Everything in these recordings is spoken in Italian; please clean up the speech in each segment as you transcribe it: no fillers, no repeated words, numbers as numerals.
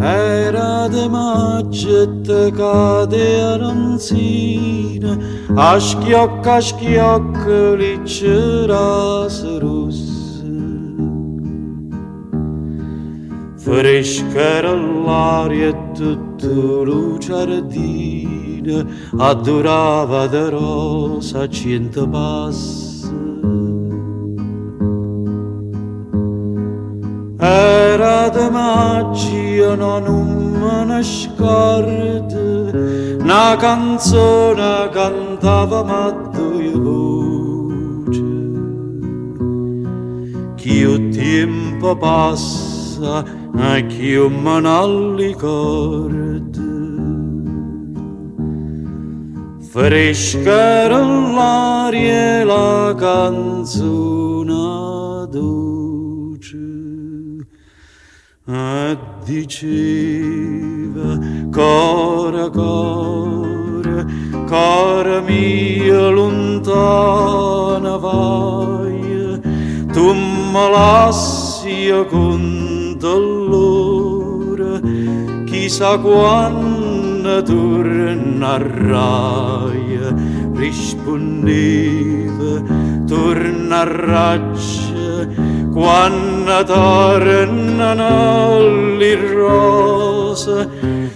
Era de maggette cade aranzine, a schiocco li c'era rosse. Fresca era l'aria e tutto lo giardino, adorava de rosa cento passi. Era de magia, non me ne scordo, una canzone cantava ma due voci. Che il tempo passa e che io me ne ricordo. Fresca era l'aria e la canzone dolce. E diceva, core, core, core mia lontana vai, tu me lasci con dolore, chissà quando tornerai, rispondeva, tornerai. Quando tornano le rose,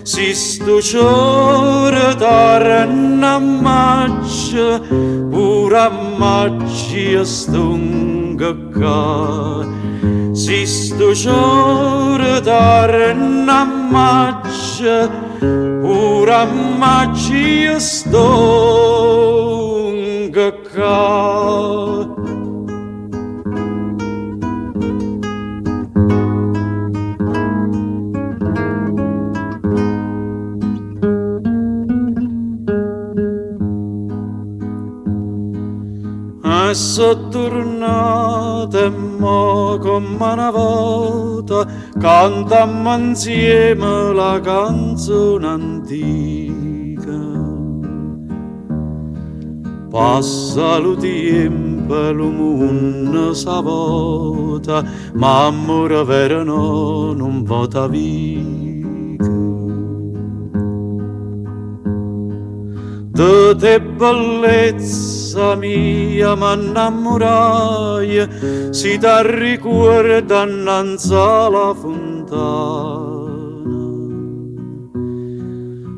si stuciore torna a maggio, pure a maggio stunga qua. Si stuciore torna a maggio, pure a maggio stunga qua. Sono tornata e mo come una volta cantammo insieme la canzone antica. Passa lo tempo e lo mondo s'avvota, ma amore vero no, non vota via. De te bellezza mia m'innamorai, si ti ricorda innanzi alla fontana.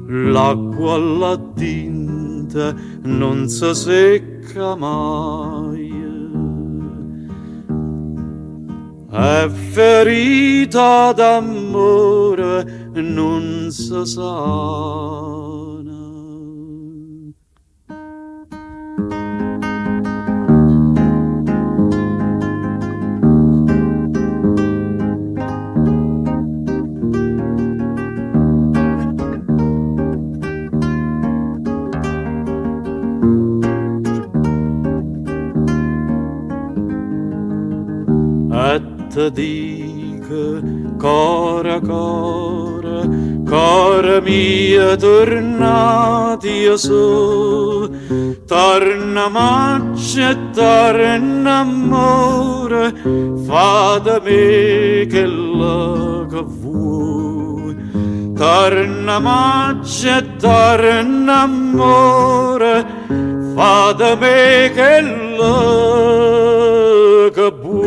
L'acqua alla tinta non si secca mai, è ferita d'amore non si sana. Te dico, core, core, core mia, tornati su, torna maggio e torna amore, fa da me che la che vuoi. Torna maggio e torna amore, fa da me che la che vuoi.